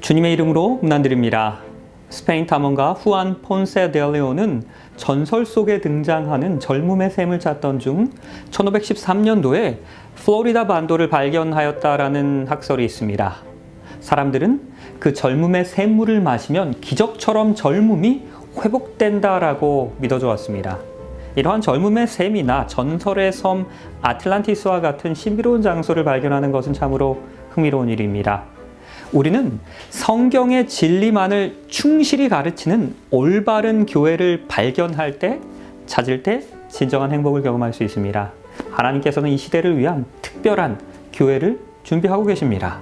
주님의 이름으로 문안드립니다. 스페인 탐험가 후안 폰세 데 레온은 전설 속에 등장하는 젊음의 샘을 찾던 중 1513년도에 플로리다 반도를 발견하였다라는 학설이 있습니다. 사람들은 그 젊음의 샘물을 마시면 기적처럼 젊음이 회복된다라고 믿어져 왔습니다. 이러한 젊음의 샘이나 전설의 섬 아틀란티스와 같은 신비로운 장소를 발견하는 것은 참으로 흥미로운 일입니다. 우리는 성경의 진리만을 충실히 가르치는 올바른 교회를 발견할 때, 찾을 때 진정한 행복을 경험할 수 있습니다. 하나님께서는 이 시대를 위한 특별한 교회를 준비하고 계십니다.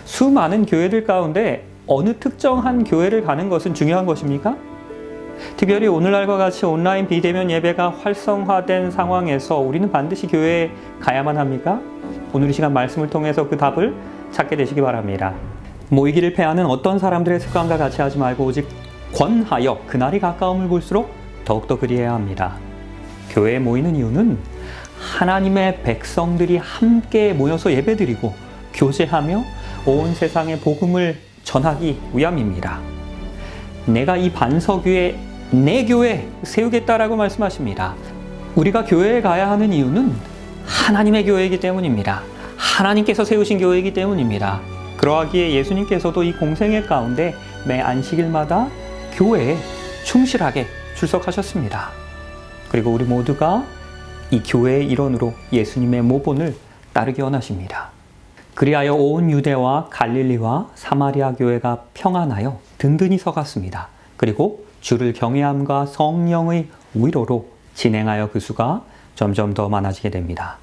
수많은 교회들 가운데 어느 특정한 교회를 가는 것은 중요한 것입니까? 특별히 오늘날과 같이 온라인 비대면 예배가 활성화된 상황에서 우리는 반드시 교회에 가야만 합니까? 오늘 이 시간 말씀을 통해서 그 답을 찾게 되시기 바랍니다. 모이기를 패하는 어떤 사람들의 습관과 같이 하지 말고 오직 권하여 그날이 가까움을 볼수록 더욱더 그리해야 합니다. 교회에 모이는 이유는 하나님의 백성들이 함께 모여서 예배드리고 교제하며 온 세상에 복음을 전하기 위함입니다. 내가 이 반석 위에 내 교회 세우겠다라고 말씀하십니다. 우리가 교회에 가야 하는 이유는 하나님의 교회이기 때문입니다. 하나님께서 세우신 교회이기 때문입니다. 그러하기에 예수님께서도 이 공생애 가운데 매 안식일마다 교회에 충실하게 출석하셨습니다. 그리고 우리 모두가 이 교회의 일원으로 예수님의 모본을 따르기 원하십니다. 그리하여 온 유대와 갈릴리와 사마리아 교회가 평안하여 든든히 서갔습니다. 그리고 주를 경외함과 성령의 위로로 진행하여 그 수가 점점 더 많아지게 됩니다.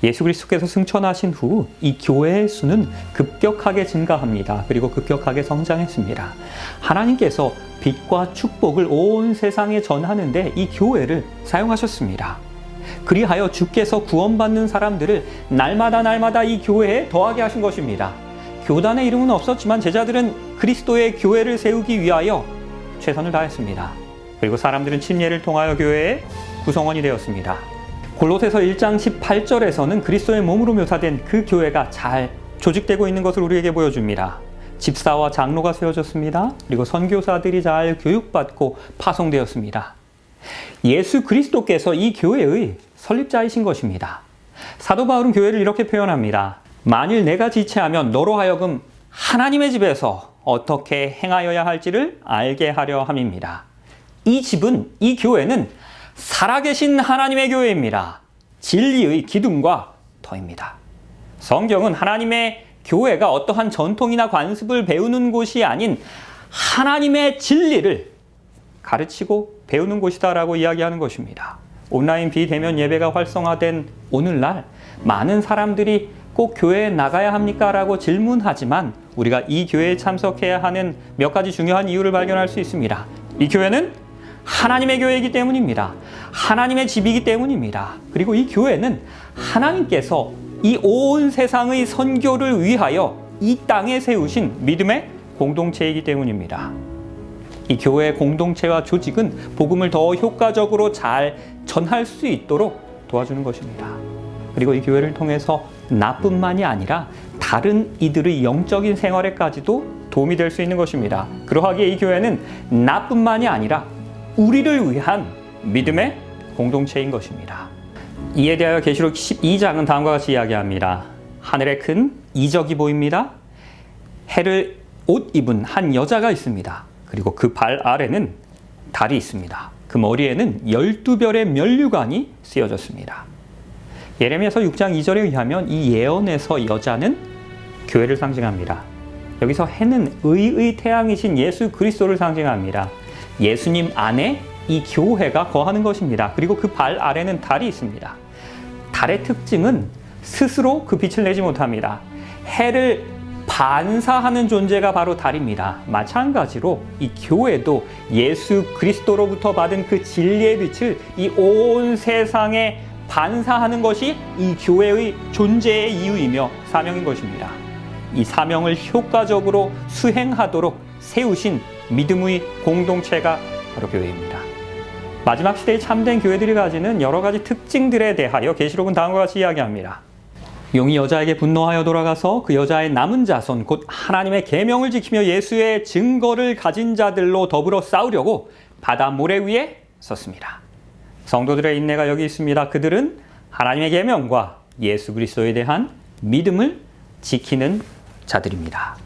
예수 그리스도께서 승천하신 후 이 교회의 수는 급격하게 증가합니다. 그리고 급격하게 성장했습니다. 하나님께서 빛과 축복을 온 세상에 전하는데 이 교회를 사용하셨습니다. 그리하여 주께서 구원받는 사람들을 날마다 이 교회에 더하게 하신 것입니다. 교단의 이름은 없었지만 제자들은 그리스도의 교회를 세우기 위하여 최선을 다했습니다. 그리고 사람들은 침례를 통하여 교회의 구성원이 되었습니다. 골로새서 1장 18절에서는 그리스도의 몸으로 묘사된 그 교회가 잘 조직되고 있는 것을 우리에게 보여줍니다. 집사와 장로가 세워졌습니다. 그리고 선교사들이 잘 교육받고 파송되었습니다. 예수 그리스도께서 이 교회의 설립자이신 것입니다. 사도 바울은 교회를 이렇게 표현합니다. 만일 내가 지체하면 너로 하여금 하나님의 집에서 어떻게 행하여야 할지를 알게 하려 함입니다. 이 집은, 이 교회는 살아계신 하나님의 교회입니다. 진리의 기둥과 터입니다. 성경은 하나님의 교회가 어떠한 전통이나 관습을 배우는 곳이 아닌 하나님의 진리를 가르치고 배우는 곳이다라고 이야기하는 것입니다. 온라인 비대면 예배가 활성화된 오늘날 많은 사람들이 꼭 교회에 나가야 합니까? 라고 질문하지만 우리가 이 교회에 참석해야 하는 몇 가지 중요한 이유를 발견할 수 있습니다. 이 교회는 하나님의 교회이기 때문입니다. 하나님의 집이기 때문입니다. 그리고 이 교회는 하나님께서 이 온 세상의 선교를 위하여 이 땅에 세우신 믿음의 공동체이기 때문입니다. 이 교회의 공동체와 조직은 복음을 더 효과적으로 잘 전할 수 있도록 도와주는 것입니다. 그리고 이 교회를 통해서 나뿐만이 아니라 다른 이들의 영적인 생활에까지도 도움이 될 수 있는 것입니다. 그러하기에 이 교회는 나뿐만이 아니라 우리를 위한 믿음의 공동체인 것입니다. 이에 대하여 계시록 12장은 다음과 같이 이야기합니다. 하늘에 큰 이적이 보입니다. 해를 옷 입은 한 여자가 있습니다. 그리고 그 발 아래는 달이 있습니다. 그 머리에는 12별의 면류관이 쓰여졌습니다. 예레미야서 6장 2절에 의하면 이 예언에서 여자는 교회를 상징합니다. 여기서 해는 의의 태양이신 예수 그리스도를 상징합니다. 예수님 안에 이 교회가 거하는 것입니다. 그리고 그 발 아래는 달이 있습니다. 달의 특징은 스스로 그 빛을 내지 못합니다. 해를 반사하는 존재가 바로 달입니다. 마찬가지로 이 교회도 예수 그리스도로부터 받은 그 진리의 빛을 이 온 세상에 반사하는 것이 이 교회의 존재의 이유이며 사명인 것입니다. 이 사명을 효과적으로 수행하도록 세우신 믿음의 공동체가 바로 교회입니다. 마지막 시대의 참된 교회들이 가지는 여러 가지 특징들에 대하여 계시록은 다음과 같이 이야기합니다. 용이 여자에게 분노하여 돌아가서 그 여자의 남은 자손 곧 하나님의 계명을 지키며 예수의 증거를 가진 자들로 더불어 싸우려고 바다 모래 위에 섰습니다. 성도들의 인내가 여기 있습니다. 그들은 하나님의 계명과 예수 그리스도에 대한 믿음을 지키는 자들입니다.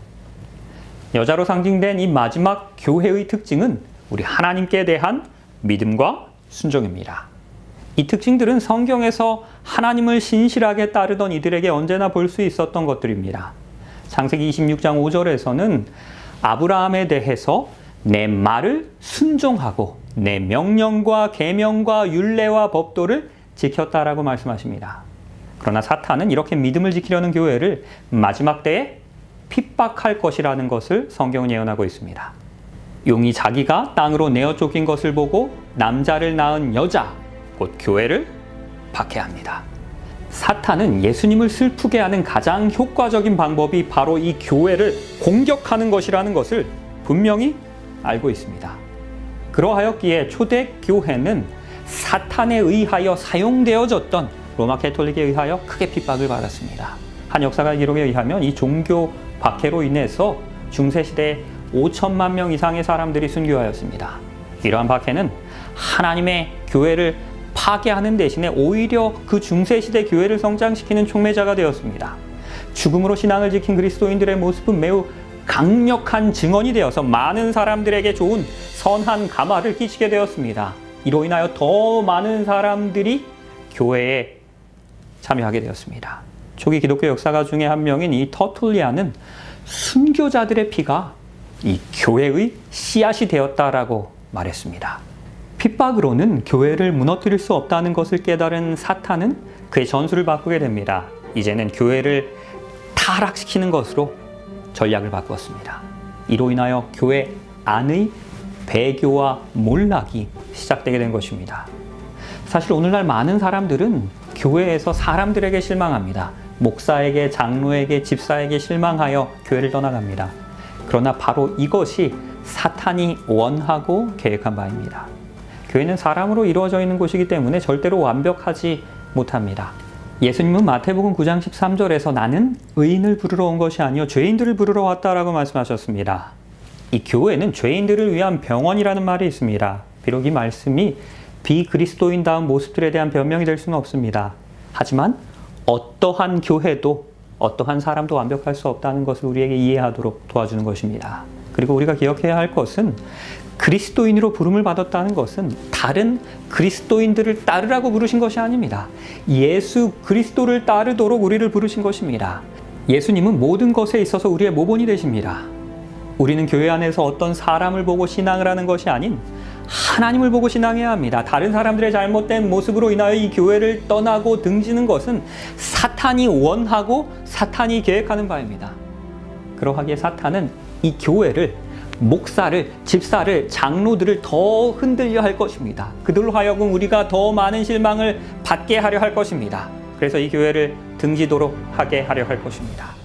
여자로 상징된 이 마지막 교회의 특징은 우리 하나님께 대한 믿음과 순종입니다. 이 특징들은 성경에서 하나님을 신실하게 따르던 이들에게 언제나 볼 수 있었던 것들입니다. 창세기 26장 5절에서는 아브라함에 대해서 내 말을 순종하고 내 명령과 계명과 율례와 법도를 지켰다라고 말씀하십니다. 그러나 사탄은 이렇게 믿음을 지키려는 교회를 마지막 때에 핍박할 것이라는 것을 성경은 예언하고 있습니다. 용이 자기가 땅으로 내어 쫓긴 것을 보고 남자를 낳은 여자, 곧 교회를 박해합니다. 사탄은 예수님을 슬프게 하는 가장 효과적인 방법이 바로 이 교회를 공격하는 것이라는 것을 분명히 알고 있습니다. 그러하였기에 초대 교회는 사탄에 의하여 사용되어졌던 로마 캐톨릭에 의하여 크게 핍박을 받았습니다. 한 역사가 기록에 의하면 이 종교 박해로 인해서 중세시대에 5천만 명 이상의 사람들이 순교하였습니다. 이러한 박해는 하나님의 교회를 파괴하는 대신에 오히려 그 중세시대 교회를 성장시키는 촉매자가 되었습니다. 죽음으로 신앙을 지킨 그리스도인들의 모습은 매우 강력한 증언이 되어서 많은 사람들에게 좋은 선한 감화를 끼치게 되었습니다. 이로 인하여 더 많은 사람들이 교회에 참여하게 되었습니다. 초기 기독교 역사가 중에 한 명인 이 터툴리아는 순교자들의 피가 이 교회의 씨앗이 되었다라고 말했습니다. 핍박으로는 교회를 무너뜨릴 수 없다는 것을 깨달은 사탄은 그의 전술을 바꾸게 됩니다. 이제는 교회를 타락시키는 것으로 전략을 바꾸었습니다. 이로 인하여 교회 안의 배교와 몰락이 시작되게 된 것입니다. 사실 오늘날 많은 사람들은 교회에서 사람들에게 실망합니다. 목사에게, 장로에게, 집사에게 실망하여 교회를 떠나갑니다. 그러나 바로 이것이 사탄이 원하고 계획한 바입니다. 교회는 사람으로 이루어져 있는 곳이기 때문에 절대로 완벽하지 못합니다. 예수님은 마태복음 9장 13절에서 나는 의인을 부르러 온 것이 아니요 죄인들을 부르러 왔다라고 말씀하셨습니다. 이 교회는 죄인들을 위한 병원이라는 말이 있습니다. 비록 이 말씀이 비그리스도인다운 모습들에 대한 변명이 될 수는 없습니다. 하지만 어떠한 교회도 어떠한 사람도 완벽할 수 없다는 것을 우리에게 이해하도록 도와주는 것입니다. 그리고 우리가 기억해야 할 것은 그리스도인으로 부름을 받았다는 것은 다른 그리스도인들을 따르라고 부르신 것이 아닙니다. 예수 그리스도를 따르도록 우리를 부르신 것입니다. 예수님은 모든 것에 있어서 우리의 모본이 되십니다. 우리는 교회 안에서 어떤 사람을 보고 신앙을 하는 것이 아닌 하나님을 보고 신앙해야 합니다. 다른 사람들의 잘못된 모습으로 인하여 이 교회를 떠나고 등지는 것은 사탄이 원하고 사탄이 계획하는 바입니다. 그러하기에 사탄은 이 교회를, 목사를, 집사를, 장로들을 더 흔들려 할 것입니다. 그들로 하여금 우리가 더 많은 실망을 받게 하려 할 것입니다. 그래서 이 교회를 등지도록 하게 하려 할 것입니다.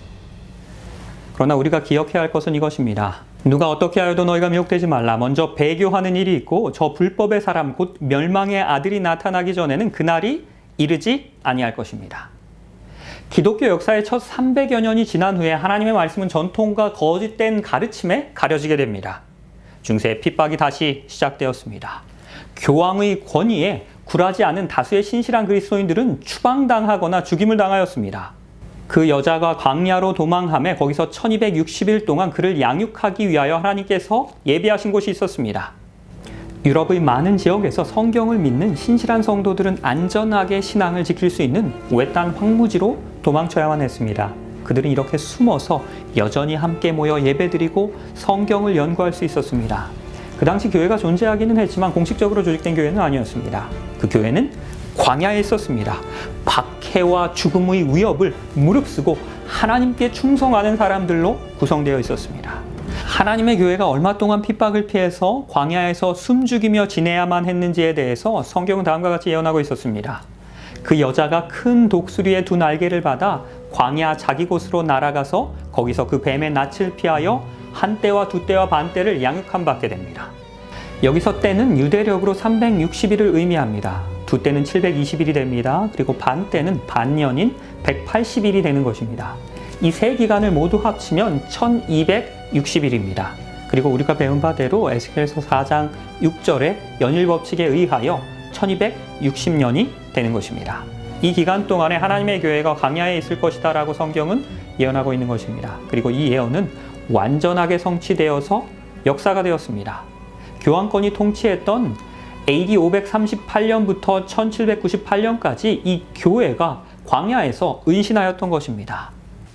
그러나 우리가 기억해야 할 것은 이것입니다. 누가 어떻게 하여도 너희가 미혹되지 말라. 먼저 배교하는 일이 있고 저 불법의 사람 곧 멸망의 아들이 나타나기 전에는 그날이 이르지 아니할 것입니다. 기독교 역사의 첫 300여 년이 지난 후에 하나님의 말씀은 전통과 거짓된 가르침에 가려지게 됩니다. 중세의 핍박이 다시 시작되었습니다. 교황의 권위에 굴하지 않은 다수의 신실한 그리스도인들은 추방당하거나 죽임을 당하였습니다. 그 여자가 광야로 도망하며 거기서 1260일 동안 그를 양육하기 위하여 하나님께서 예비하신 곳이 있었습니다. 유럽의 많은 지역에서 성경을 믿는 신실한 성도들은 안전하게 신앙을 지킬 수 있는 외딴 황무지로 도망쳐야만 했습니다. 그들은 이렇게 숨어서 여전히 함께 모여 예배드리고 성경을 연구할 수 있었습니다. 그 당시 교회가 존재하기는 했지만 공식적으로 조직된 교회는 아니었습니다. 그 교회는 광야에 있었습니다. 박해와 죽음의 위협을 무릅쓰고 하나님께 충성하는 사람들로 구성되어 있었습니다. 하나님의 교회가 얼마 동안 핍박을 피해서 광야에서 숨죽이며 지내야만 했는지에 대해서 성경은 다음과 같이 예언하고 있었습니다. 그 여자가 큰 독수리의 두 날개를 받아 광야 자기 곳으로 날아가서 거기서 그 뱀의 낯을 피하여 한 때와 두 때와 반 때를 양육함 받게 됩니다. 여기서 때는 유대력으로 360일을 의미합니다. 부 때는 720일이 됩니다. 그리고 반 때는 반년인 180일이 되는 것입니다. 이 세 기간을 모두 합치면 1260일입니다. 그리고 우리가 배운 바대로 에스겔서 4장 6절의 연일 법칙에 의하여 1260년이 되는 것입니다. 이 기간 동안에 하나님의 교회가 광야에 있을 것이다 라고 성경은 예언하고 있는 것입니다. 그리고 이 예언은 완전하게 성취되어서 역사가 되었습니다. 교황권이 통치했던 AD 538년부터 1798년까지 이 교회가 광야에서 은신하였던 것입니다.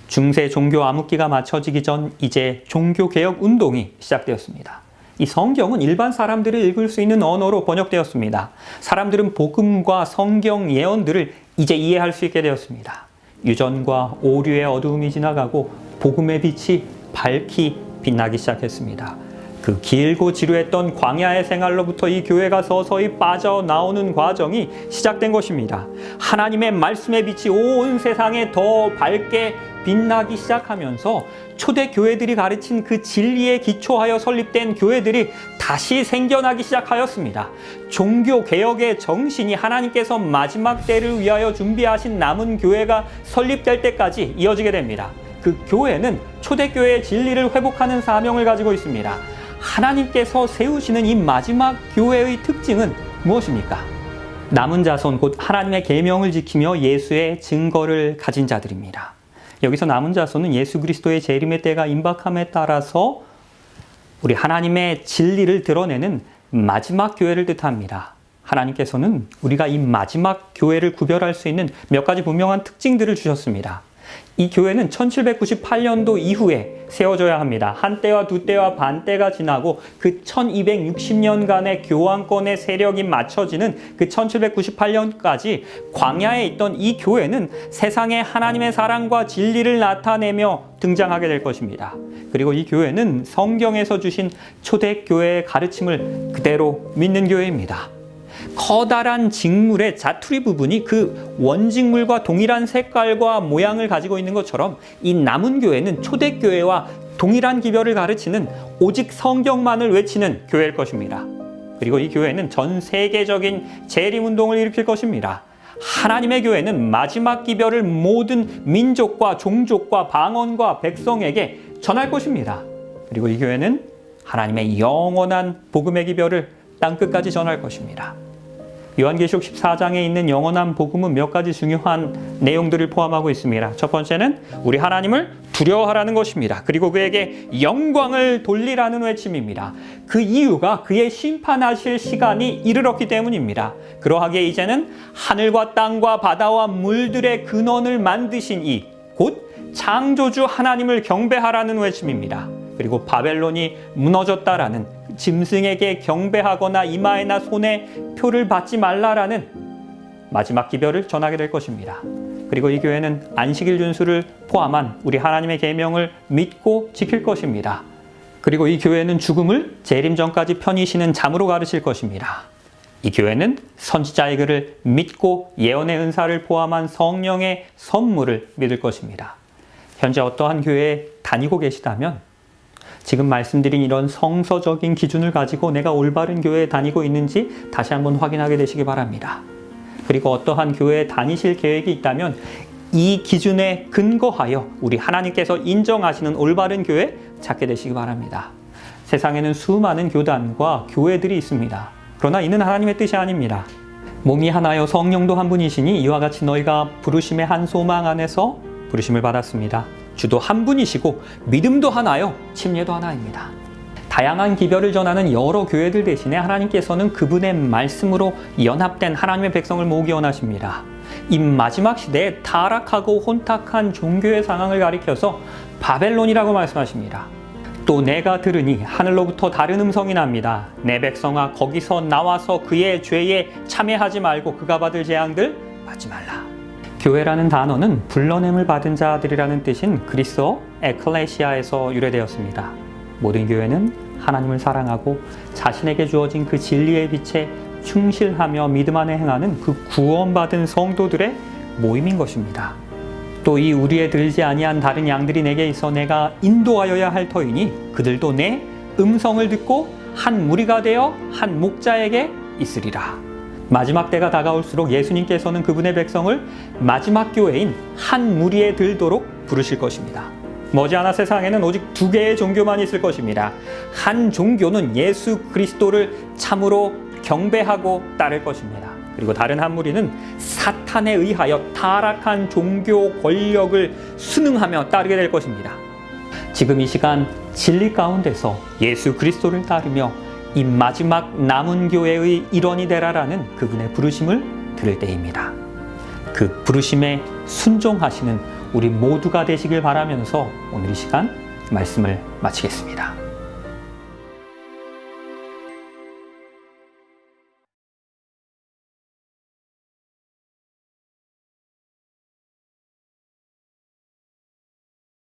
중세 종교 암흑기가 맞춰지기 전 이제 종교개혁 운동이 시작되었습니다. 이 성경은 일반 사람들이 읽을 수 있는 언어로 번역되었습니다. 사람들은 복음과 성경 예언들을 이제 이해할 수 있게 되었습니다. 유전과 오류의 어두움이 지나가고 복음의 빛이 밝히 빛나기 시작했습니다. 그 길고 지루했던 광야의 생활로부터 이 교회가 서서히 빠져나오는 과정이 시작된 것입니다. 하나님의 말씀의 빛이 온 세상에 더 밝게 빛나기 시작하면서 초대 교회들이 가르친 그 진리에 기초하여 설립된 교회들이 다시 생겨나기 시작하였습니다. 종교 개혁의 정신이 하나님께서 마지막 때를 위하여 준비하신 남은 교회가 설립될 때까지 이어지게 됩니다. 그 교회는 초대교회의 진리를 회복하는 사명을 가지고 있습니다. 하나님께서 세우시는 이 마지막 교회의 특징은 무엇입니까? 남은 자손, 곧 하나님의 계명을 지키며 예수의 증거를 가진 자들입니다. 여기서 남은 자손은 예수 그리스도의 재림의 때가 임박함에 따라서 우리 하나님의 진리를 드러내는 마지막 교회를 뜻합니다. 하나님께서는 우리가 이 마지막 교회를 구별할 수 있는 몇 가지 분명한 특징들을 주셨습니다. 이 교회는 1798년도 이후에 세워져야 합니다. 한 때와 두 때와 반 때가 지나고 그 1260년간의 교황권의 세력이 맞춰지는 그 1798년까지 광야에 있던 이 교회는 세상에 하나님의 사랑과 진리를 나타내며 등장하게 될 것입니다. 그리고 이 교회는 성경에서 주신 초대교회의 가르침을 그대로 믿는 교회입니다. 커다란 직물의 자투리 부분이 그 원직물과 동일한 색깔과 모양을 가지고 있는 것처럼 이 남은 교회는 초대교회와 동일한 기별을 가르치는 오직 성경만을 외치는 교회일 것입니다. 그리고 이 교회는 전 세계적인 재림운동을 일으킬 것입니다. 하나님의 교회는 마지막 기별을 모든 민족과 종족과 방언과 백성에게 전할 것입니다. 그리고 이 교회는 하나님의 영원한 복음의 기별을 땅끝까지 전할 것입니다. 요한계시록 14장에 있는 영원한 복음은 몇 가지 중요한 내용들을 포함하고 있습니다. 첫 번째는 우리 하나님을 두려워하라는 것입니다. 그리고 그에게 영광을 돌리라는 외침입니다. 그 이유가 그의 심판하실 시간이 이르렀기 때문입니다. 그러하기에 이제는 하늘과 땅과 바다와 물들의 근원을 만드신 이 곧 창조주 하나님을 경배하라는 외침입니다. 그리고 바벨론이 무너졌다라는 짐승에게 경배하거나 이마에나 손에 표를 받지 말라라는 마지막 기별을 전하게 될 것입니다. 그리고 이 교회는 안식일 준수를 포함한 우리 하나님의 계명을 믿고 지킬 것입니다. 그리고 이 교회는 죽음을 재림 전까지 편히 쉬는 잠으로 가르칠 것입니다. 이 교회는 선지자의 글을 믿고 예언의 은사를 포함한 성령의 선물을 믿을 것입니다. 현재 어떠한 교회에 다니고 계시다면 지금 말씀드린 이런 성서적인 기준을 가지고 내가 올바른 교회에 다니고 있는지 다시 한번 확인하게 되시기 바랍니다. 그리고 어떠한 교회에 다니실 계획이 있다면 이 기준에 근거하여 우리 하나님께서 인정하시는 올바른 교회 찾게 되시기 바랍니다. 세상에는 수많은 교단과 교회들이 있습니다. 그러나 이는 하나님의 뜻이 아닙니다. 몸이 하나요 성령도 한 분이시니 이와 같이 너희가 부르심의 한 소망 안에서 부르심을 받았습니다. 주도 한 분이시고 믿음도 하나요 침례도 하나입니다. 다양한 기별을 전하는 여러 교회들 대신에 하나님께서는 그분의 말씀으로 연합된 하나님의 백성을 모으기 원하십니다. 이 마지막 시대에 타락하고 혼탁한 종교의 상황을 가리켜서 바벨론이라고 말씀하십니다. 또 내가 들으니 하늘로부터 다른 음성이 납니다. 내 백성아 거기서 나와서 그의 죄에 참여하지 말고 그가 받을 재앙들 받지 말라. 교회라는 단어는 불러냄을 받은 자들이라는 뜻인 그리스어 에클레시아에서 유래되었습니다. 모든 교회는 하나님을 사랑하고 자신에게 주어진 그 진리의 빛에 충실하며 믿음 안에 행하는 그 구원받은 성도들의 모임인 것입니다. 또 이 우리에 들지 아니한 다른 양들이 내게 있어 내가 인도하여야 할 터이니 그들도 내 음성을 듣고 한 무리가 되어 한 목자에게 있으리라. 마지막 때가 다가올수록 예수님께서는 그분의 백성을 마지막 교회인 한 무리에 들도록 부르실 것입니다. 머지않아 세상에는 오직 두 개의 종교만 있을 것입니다. 한 종교는 예수 그리스도를 참으로 경배하고 따를 것입니다. 그리고 다른 한 무리는 사탄에 의하여 타락한 종교 권력을 순응하며 따르게 될 것입니다. 지금 이 시간 진리 가운데서 예수 그리스도를 따르며 이 마지막 남은 교회의 일원이 되라라는 그분의 부르심을 들을 때입니다. 그 부르심에 순종하시는 우리 모두가 되시길 바라면서 오늘 이 시간 말씀을 마치겠습니다.